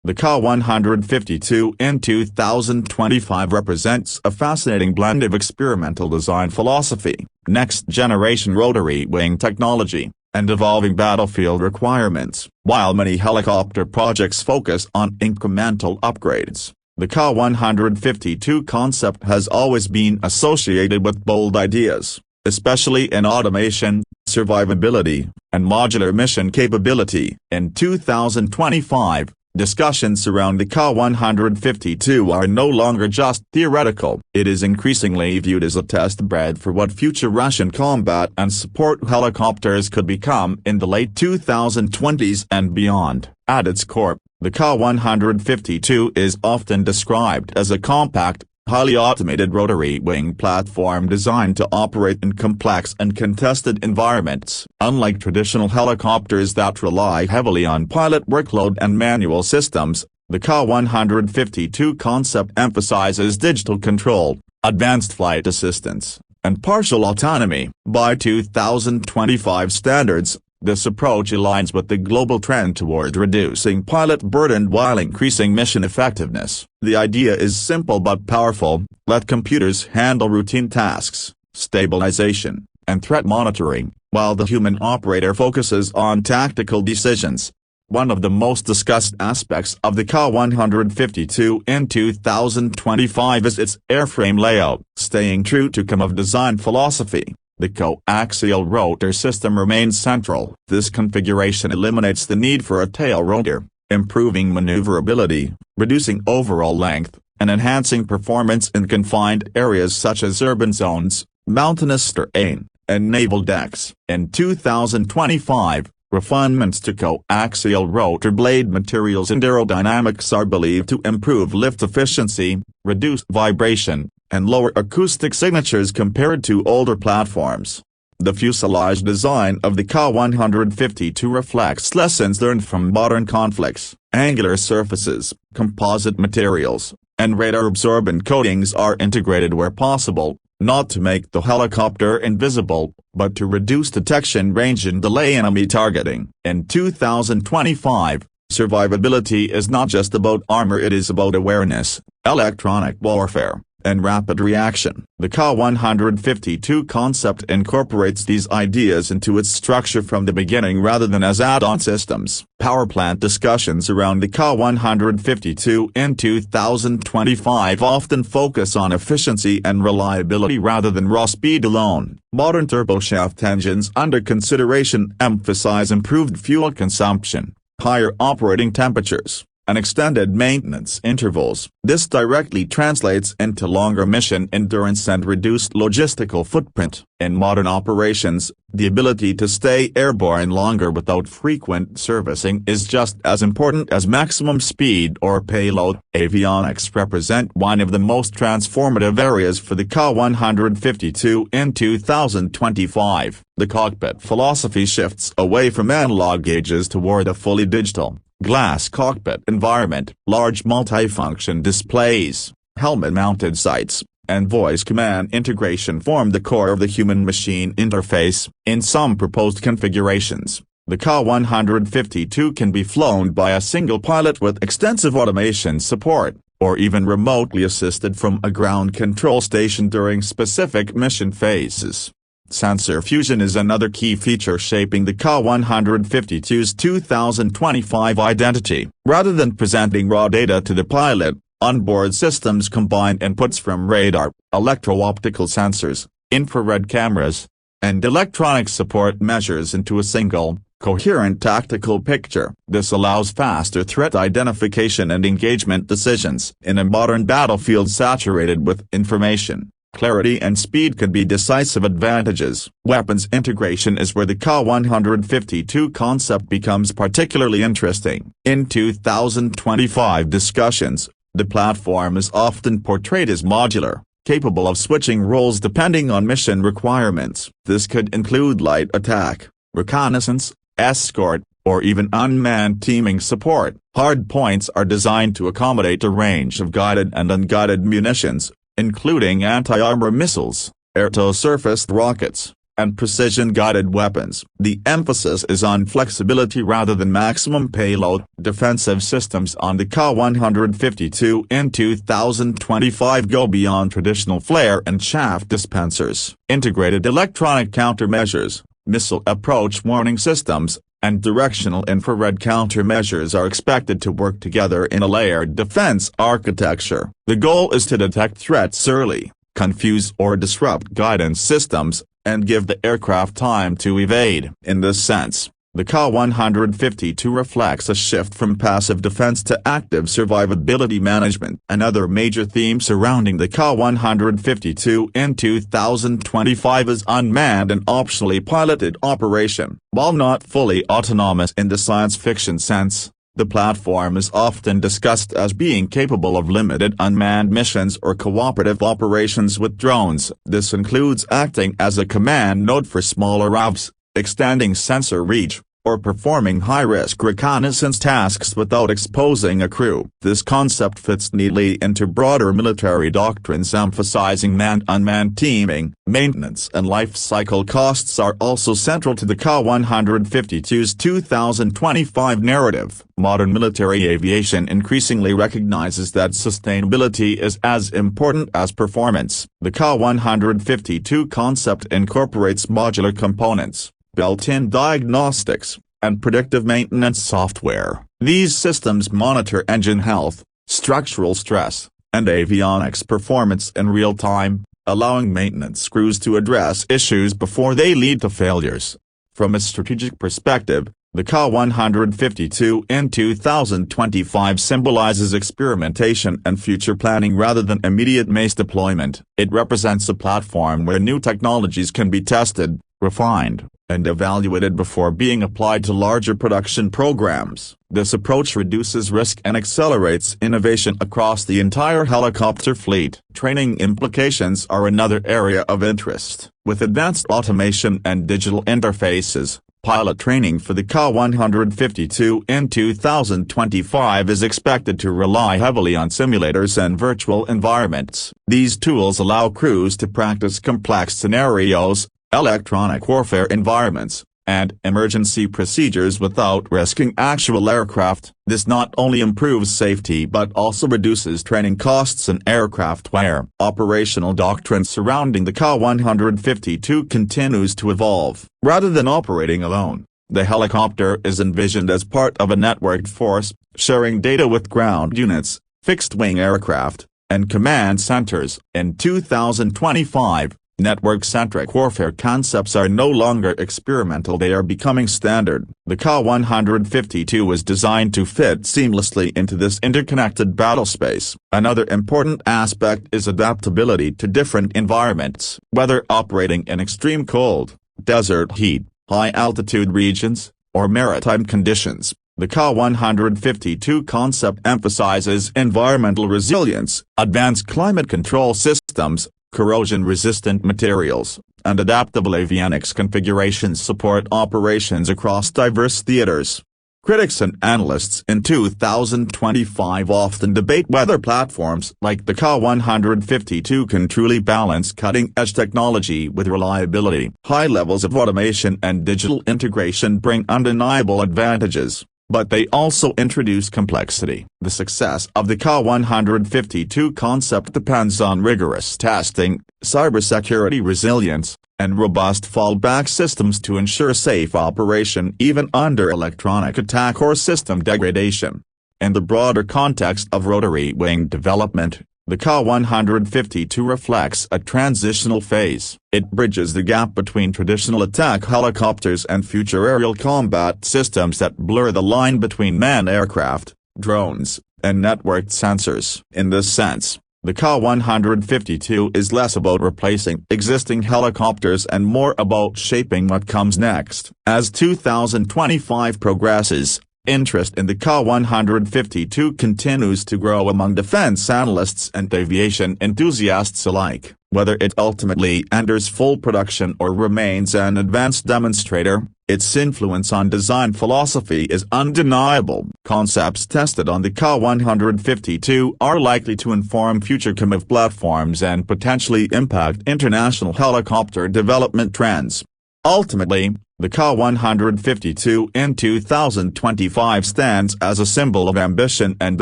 The Ka-152 in 2025 represents a fascinating blend of experimental design philosophy, next-generation rotary-wing technology, and evolving battlefield requirements. While many helicopter projects focus on incremental upgrades, the Ka-152 concept has always been associated with bold ideas, especially in automation, survivability, and modular mission capability. In 2025, discussions around the Ka-152 are no longer just theoretical. It is increasingly viewed as a test bed for what future Russian combat and support helicopters could become in the late 2020s and beyond. At its core, the Ka-152 is often described as a compact, highly automated rotary-wing platform designed to operate in complex and contested environments. Unlike traditional helicopters that rely heavily on pilot workload and manual systems, the Ka-152 concept emphasizes digital control, advanced flight assistance, and partial autonomy. By 2025 standards, this approach aligns with the global trend toward reducing pilot burden while increasing mission effectiveness. The idea is simple but powerful: let computers handle routine tasks, stabilization, and threat monitoring, while the human operator focuses on tactical decisions. One of the most discussed aspects of the Ka-152 in 2025 is its airframe layout. Staying true to Kamov design philosophy, the coaxial rotor system remains central. This configuration eliminates the need for a tail rotor, improving maneuverability, reducing overall length, and enhancing performance in confined areas such as urban zones, mountainous terrain, and naval decks. In 2025, refinements to coaxial rotor blade materials and aerodynamics are believed to improve lift efficiency, reduce vibration, and lower acoustic signatures compared to older platforms. The fuselage design of the Ka-152 reflects lessons learned from modern conflicts. Angular surfaces, composite materials, and radar-absorbent coatings are integrated where possible, not to make the helicopter invisible, but to reduce detection range and delay enemy targeting. In 2025, survivability is not just about armor, it is about awareness, electronic warfare, and rapid reaction. The Ka-152 concept incorporates these ideas into its structure from the beginning rather than as add-on systems. Powerplant discussions around the Ka-152 in 2025 often focus on efficiency and reliability rather than raw speed alone. Modern turboshaft engines under consideration emphasize improved fuel consumption, higher operating temperatures, and extended maintenance intervals. This directly translates into longer mission endurance and reduced logistical footprint. In modern operations, the ability to stay airborne longer without frequent servicing is just as important as maximum speed or payload. Avionics represent one of the most transformative areas for the Ka-152 in 2025. The cockpit philosophy shifts away from analog gauges toward a fully digital, glass cockpit environment. Large multifunction displays, helmet-mounted sights, and voice command integration form the core of the human-machine interface. In some proposed configurations, the Ka-152 can be flown by a single pilot with extensive automation support, or even remotely assisted from a ground control station during specific mission phases. Sensor fusion is another key feature shaping the Ka-152's 2025 identity. Rather than presenting raw data to the pilot, onboard systems combine inputs from radar, electro-optical sensors, infrared cameras, and electronic support measures into a single, coherent tactical picture. This allows faster threat identification and engagement decisions. In a modern battlefield saturated with information, clarity and speed could be decisive advantages. Weapons integration is where the Ka-152 concept becomes particularly interesting. In 2025 discussions, the platform is often portrayed as modular, capable of switching roles depending on mission requirements. This could include light attack, reconnaissance, escort, or even unmanned teaming support. Hardpoints are designed to accommodate a range of guided and unguided munitions, including anti-armor missiles, air-to-surface rockets, and precision-guided weapons. The emphasis is on flexibility rather than maximum payload. Defensive systems on the Ka-152 in 2025 go beyond traditional flare and chaff dispensers. Integrated electronic countermeasures, missile approach warning systems, and directional infrared countermeasures are expected to work together in a layered defense architecture. The goal is to detect threats early, confuse or disrupt guidance systems, and give the aircraft time to evade. In this sense, the Ka-152 reflects a shift from passive defense to active survivability management. Another major theme surrounding the Ka-152 in 2025 is unmanned and optionally piloted operation. While not fully autonomous in the science fiction sense, the platform is often discussed as being capable of limited unmanned missions or cooperative operations with drones. This includes acting as a command node for smaller AVs, extending sensor reach, or performing high-risk reconnaissance tasks without exposing a crew. This concept fits neatly into broader military doctrines emphasizing manned-unmanned teaming. Maintenance and life cycle costs are also central to the Ka-152's 2025 narrative. Modern military aviation increasingly recognizes that sustainability is as important as performance. The Ka-152 concept incorporates modular components, built-in diagnostics, and predictive maintenance software. These systems monitor engine health, structural stress, and avionics performance in real time, allowing maintenance crews to address issues before they lead to failures. From a strategic perspective, the Ka-152 in 2025 symbolizes experimentation and future planning rather than immediate mass deployment. It represents a platform where new technologies can be tested, refined, and evaluated before being applied to larger production programs. This approach reduces risk and accelerates innovation across the entire helicopter fleet. Training implications are another area of interest. With advanced automation and digital interfaces, pilot training for the Ka-152 in 2025 is expected to rely heavily on simulators and virtual environments. These tools allow crews to practice complex scenarios, electronic warfare environments, and emergency procedures without risking actual aircraft. This not only improves safety but also reduces training costs and aircraft wear. Operational doctrine surrounding the Ka-152 continues to evolve. Rather than operating alone, the helicopter is envisioned as part of a networked force, sharing data with ground units, fixed-wing aircraft, and command centers. In 2025, network-centric warfare concepts are no longer experimental, they are becoming standard. The Ka-152 is designed to fit seamlessly into this interconnected battlespace. Another important aspect is adaptability to different environments. Whether operating in extreme cold, desert heat, high-altitude regions, or maritime conditions, the Ka-152 concept emphasizes environmental resilience, advanced climate control systems, corrosion-resistant materials, and adaptable avionics configurations support operations across diverse theaters. Critics and analysts in 2025 often debate whether platforms like the Ka-152 can truly balance cutting-edge technology with reliability. High levels of automation and digital integration bring undeniable advantages, but they also introduce complexity. The success of the Ka-152 concept depends on rigorous testing, cybersecurity resilience, and robust fallback systems to ensure safe operation even under electronic attack or system degradation. In the broader context of rotary-wing development, the Ka-152 reflects a transitional phase. It bridges the gap between traditional attack helicopters and future aerial combat systems that blur the line between manned aircraft, drones, and networked sensors. In this sense, the Ka-152 is less about replacing existing helicopters and more about shaping what comes next. As 2025 progresses, Interest in the Ka-152 continues to grow among defense analysts and aviation enthusiasts alike. Whether it ultimately enters full production or remains an advanced demonstrator, its influence on design philosophy is undeniable. Concepts tested on the Ka-152 are likely to inform future Kamov platforms and potentially impact international helicopter development trends. Ultimately, the Ka-152 in 2025 stands as a symbol of ambition and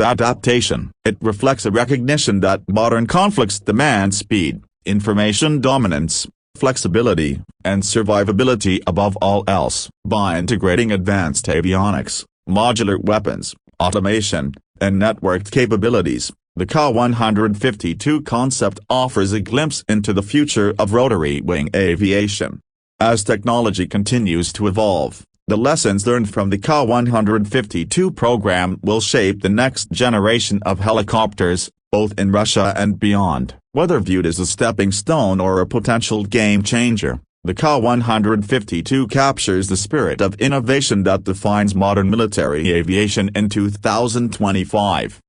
adaptation. It reflects a recognition that modern conflicts demand speed, information dominance, flexibility, and survivability above all else. By integrating advanced avionics, modular weapons, automation, and networked capabilities, the Ka-152 concept offers a glimpse into the future of rotary-wing aviation. As technology continues to evolve, the lessons learned from the Ka-152 program will shape the next generation of helicopters, both in Russia and beyond. Whether viewed as a stepping stone or a potential game-changer, the Ka-152 captures the spirit of innovation that defines modern military aviation in 2025.